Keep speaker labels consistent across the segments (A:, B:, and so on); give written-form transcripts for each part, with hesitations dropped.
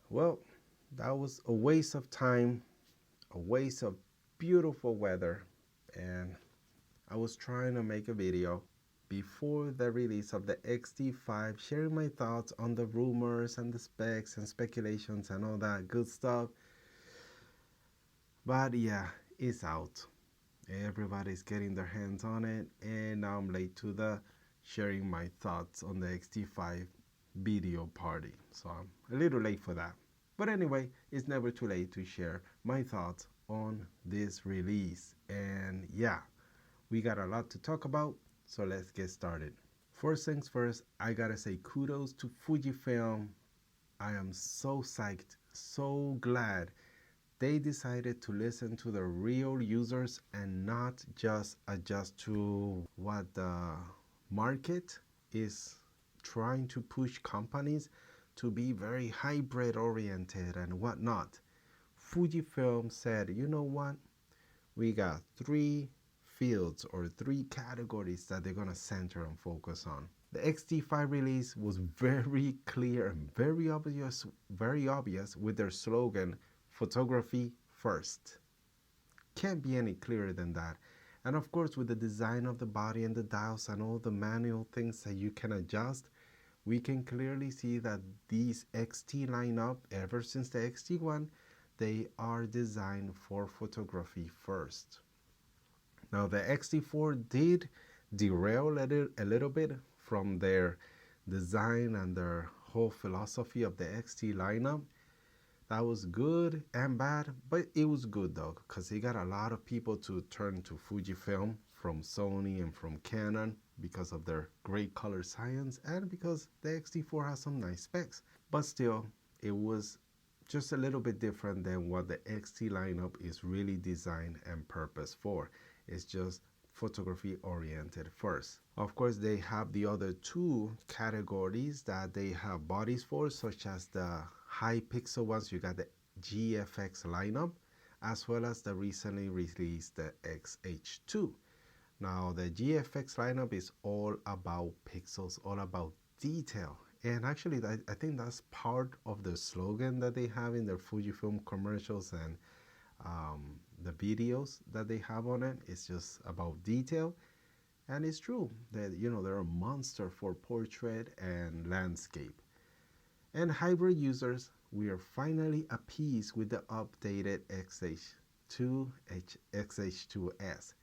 A: Well, that was a waste of time, a waste of beautiful weather, and I was trying to make a video before the release of the X-T5, sharing my thoughts on the rumors and the specs and speculations and all that good stuff. But yeah, it's out. Everybody's getting their hands on it, and now I'm late to the sharing my thoughts on the X-T5 video party. So I'm a little late for that. But anyway, it's never too late to share my thoughts on this release. And yeah, we got a lot to talk about, so let's get started. First things first, I gotta say kudos to Fujifilm. I am so psyched, so glad they decided to listen to the real users and not just adjust to what the market is trying to push companies to be very hybrid oriented and whatnot. Fujifilm said, you know what? We got three fields or three categories that they're going to center and focus on. The X-T5 release was very clear and very obvious with their slogan, photography first. Can't be any clearer than that. And of course, with the design of the body and the dials and all the manual things that you can adjust, we can clearly see that these XT lineup, ever since the XT1, they are designed for photography first. Now the XT4 did derail a little bit from their design and their whole philosophy of the XT lineup. That was good and bad, but it was good though, because it got a lot of people to turn to Fujifilm from Sony and from Canon because of their great color science and because the X-T4 has some nice specs. But still, it was just a little bit different than what the XT lineup is really designed and purposed for. It's just photography oriented first. Of course, they have the other two categories that they have bodies for, such as the high pixel ones. You got the GFX lineup, as well as the recently released the XH2. Now the GFX lineup is all about pixels, all about detail. And actually, I think that's part of the slogan that they have in their Fujifilm commercials and the videos that they have on it. It's just about detail. And it's true that, they're a monster for portrait and landscape. And hybrid users, we are finally appeased with the updated XH2, XH2S.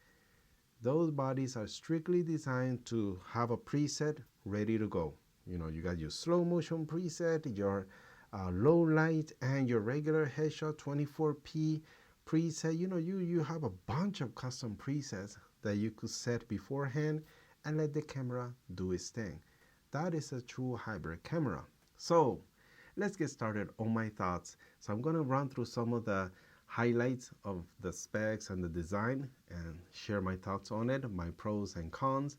A: Those bodies are strictly designed to have a preset ready to go. You got your slow motion preset, your low light, and your regular headshot 24p preset. You have a bunch of custom presets that you could set beforehand and let the camera do its thing. That is a true hybrid camera. So let's get started on my thoughts. So I'm going to run through some of the highlights of the specs and the design and share my thoughts on it, my pros and cons.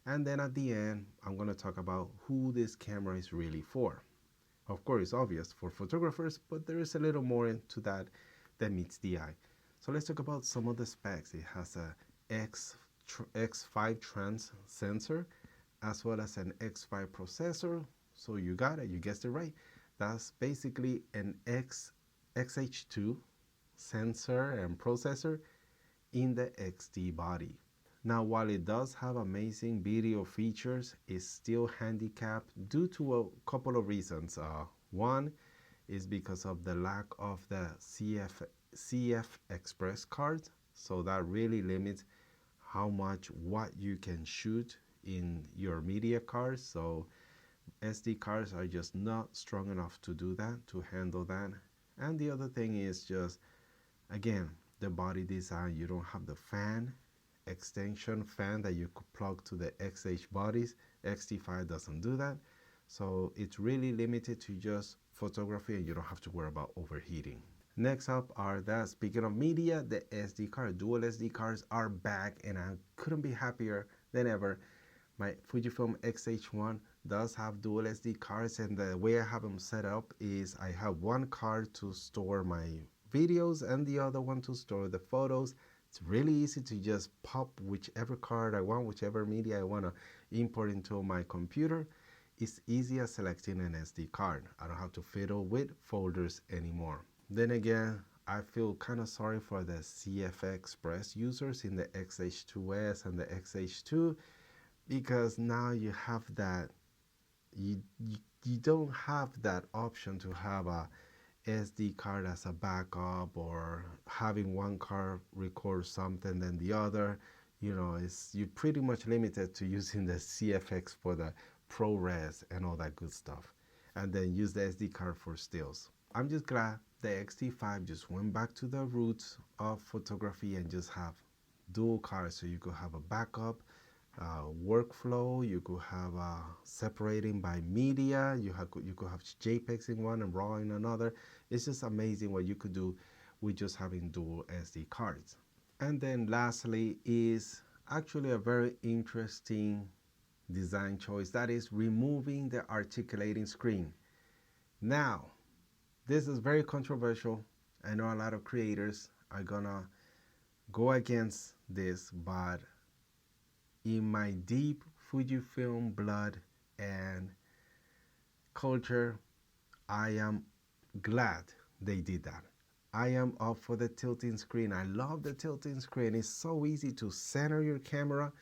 A: And then at the end, I'm going to talk about who this camera is really for. Of course, it's obvious for photographers, but there is a little more into that meets the eye. So let's talk about some of the specs. It has a X5 trans sensor, as well as an X5 processor. So you got it, you guessed it right. That's basically an XH2 sensor and processor in the XT body. Now, while it does have amazing video features, it's still handicapped due to a couple of reasons. One is because of the lack of the CF Express card. So that really limits what you can shoot in your media cards. So SD cards are just not strong enough to do that, to handle that. And the other thing is just, again, the body design. You don't have the extension fan that you could plug to the XH bodies. X-T5 doesn't do that. So it's really limited to just photography, and you don't have to worry about overheating. Next up are speaking of media, the SD card. Dual SD cards are back, and I couldn't be happier than ever. My Fujifilm X-H1 does have dual SD cards, and the way I have them set up is I have one card to store my videos and the other one to store the photos. It's really easy to just pop whichever card I want, whichever media I want to import into my computer. it's easy as selecting an SD card. I don't have to fiddle with folders anymore. Then again, I feel kind of sorry for the CF Express users in the XH2S and the XH2, because now you have that, you don't have that option to have a SD card as a backup, or having one card record something then the other. You're pretty much limited to using the CFX for the ProRes and all that good stuff, and then use the SD card for stills. I'm just glad the X-T5 just went back to the roots of photography and just have dual cards, so you could have a backup workflow, you could have separating by media, you could have JPEGs in one and RAW in another. It's just amazing what you could do with just having dual SD cards. And then lastly is actually a very interesting design choice, that is removing the articulating screen. Now, this is very controversial. I know a lot of creators are gonna go against this, but in my deep Fujifilm blood and culture, I am glad they did that. I am up for the tilting screen. I love the tilting screen. It's so easy to center your camera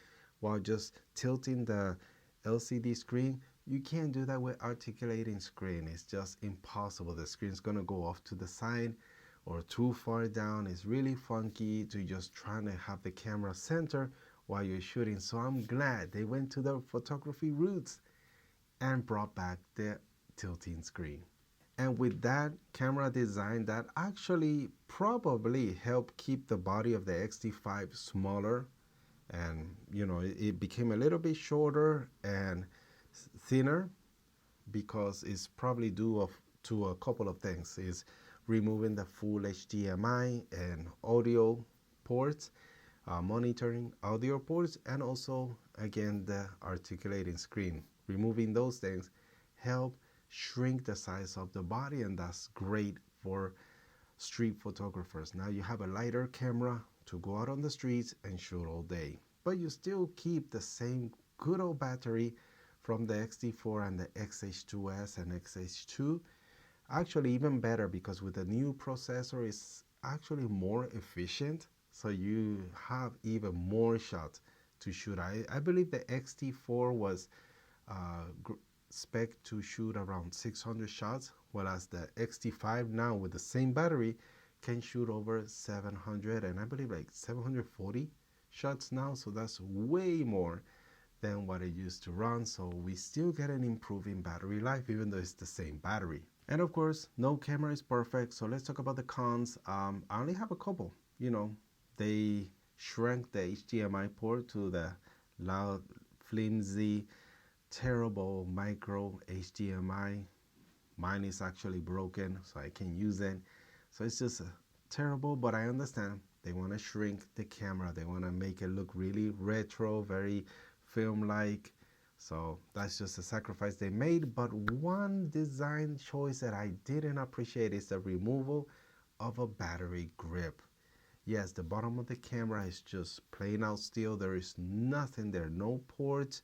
A: while just tilting the LCD screen. You can't do that with articulating screen. It's just impossible. The screen's gonna go off to the side or too far down. It's really funky to just trying to have the camera center while you're shooting. So I'm glad they went to the photography roots and brought back the tilting screen. And with that camera design, that actually probably helped keep the body of the X-T5 smaller, and it became a little bit shorter and thinner, because it's probably due to a couple of things. Is removing the full HDMI and audio ports, monitoring audio ports, and also again the articulating screen. Removing those things help shrink the size of the body, and that's great for street photographers. Now you have a lighter camera to go out on the streets and shoot all day, but you still keep the same good old battery from the X-T4 and the XH2S and XH2. Actually even better, because with the new processor it's actually more efficient, so you have even more shots to shoot. I believe the X-T4 was spec to shoot around 600 shots, whereas the X-T5 now with the same battery can shoot over 700, and I believe like 740 shots now, so that's way more than what it used to run. So we still get an improving battery life even though it's the same battery. And of course, no camera is perfect, so let's talk about the cons. I only have a couple. They shrank the HDMI port to the loud, flimsy, terrible micro HDMI. Mine is actually broken, so I can't use it. So it's just terrible, but I understand. They want to shrink the camera. They want to make it look really retro, very film-like. So that's just a sacrifice they made. But one design choice that I didn't appreciate is the removal of a battery grip. Yes, the bottom of the camera is just plain out steel. There is nothing there, no ports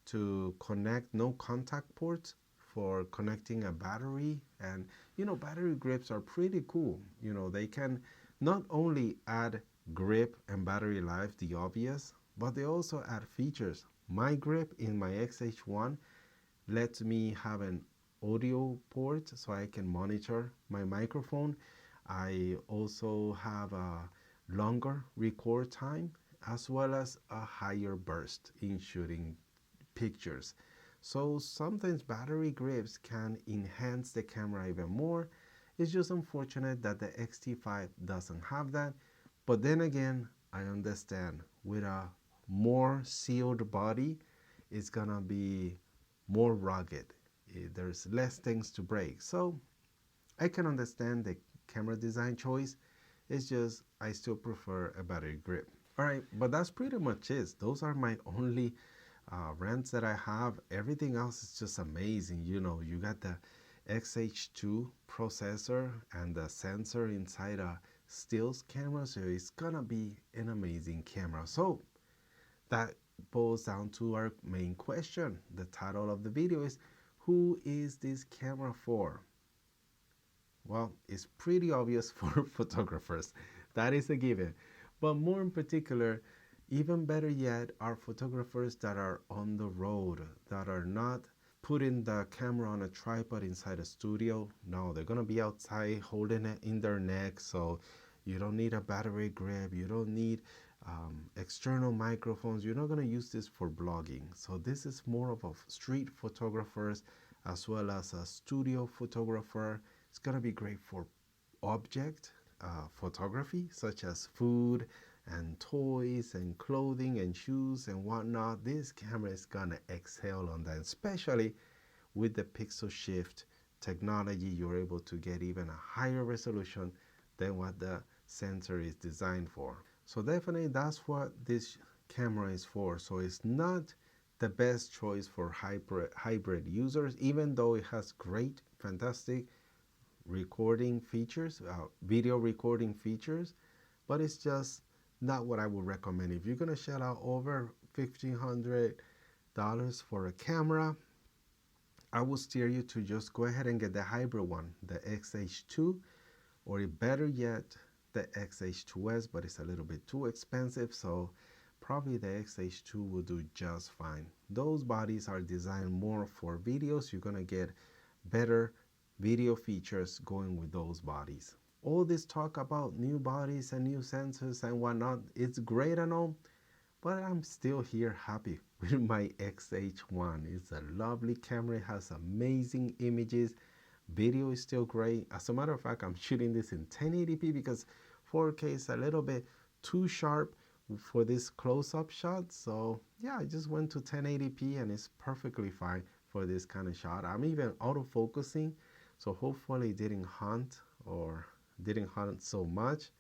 A: to connect, no contact ports for connecting a battery. And battery grips are pretty cool. They can not only add grip and battery life, the obvious, but they also add features. My grip in my XH1 lets me have an audio port so I can monitor my microphone. I also have a longer record time as well as a higher burst in shooting pictures. So sometimes battery grips can enhance the camera even more. It's just unfortunate that the X-T5 doesn't have that. But then again, I understand with a more sealed body, it's gonna be more rugged. There's less things to break. So I can understand the camera design choice. It's just I still prefer a battery grip. All right, but that's pretty much it. Those are my only rants that I have. Everything else is just amazing. You got the XH2 processor and the sensor inside a stills camera, so it's gonna be an amazing camera. So that boils down to our main question. The title of the video is, Who is this camera for? Well, it's pretty obvious for photographers. That is a given. But more in particular, even better yet, are photographers that are on the road, that are not putting the camera on a tripod inside a studio. No, they're going to be outside holding it in their neck. So you don't need a battery grip. You don't need external microphones. You're not going to use this for blogging. So this is more of a street photographers as well as a studio photographer. It's going to be great for object photography, such as food and toys and clothing and shoes and whatnot. This camera is going to excel on that, especially with the pixel shift technology. You're able to get even a higher resolution than what the sensor is designed for. So definitely that's what this camera is for. So it's not the best choice for hybrid users, even though it has great, fantastic recording features, video recording features, but it's just not what I would recommend. If you're gonna shell out over $1,500 for a camera, I would steer you to just go ahead and get the hybrid one, the XH2, or better yet, the XH2S, but it's a little bit too expensive, so probably the XH2 will do just fine. Those bodies are designed more for videos. You're gonna get better video features going with those bodies. All this talk about new bodies and new sensors and whatnot, it's great and all, but I'm still here happy with my XH1. It's a lovely camera, it has amazing images, video is still great. As a matter of fact, I'm shooting this in 1080p because 4K is a little bit too sharp for this close-up shot. So yeah, I just went to 1080p and it's perfectly fine for this kind of shot. I'm even autofocusing, so hopefully it didn't hunt so much.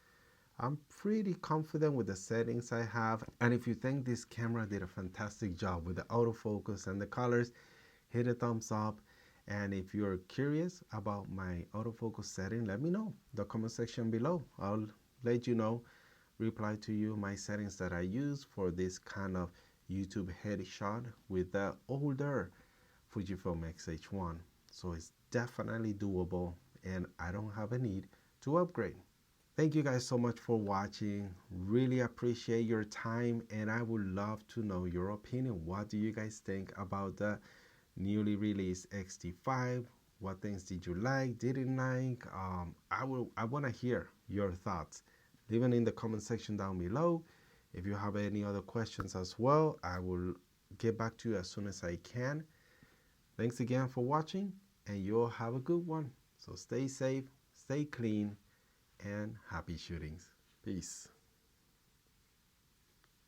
A: I'm pretty confident with the settings I have, and if you think this camera did a fantastic job with the autofocus and the colors, hit a thumbs up. And if you're curious about my autofocus setting, let me know in the comment section below. I'll let you know, reply to you my settings that I use for this kind of YouTube headshot with the older Fujifilm X-H1. So it's definitely doable and I don't have a need to upgrade. Thank you guys so much for watching. Really appreciate your time and I would love to know your opinion. What do you guys think about the newly released X-T5? What things did you like, didn't like? I want to hear your thoughts. Leave it in the comment section down below. If you have any other questions as well, I will get back to you as soon as I can. Thanks again for watching and you'll have a good one. So stay safe, stay clean, and happy shootings. Peace.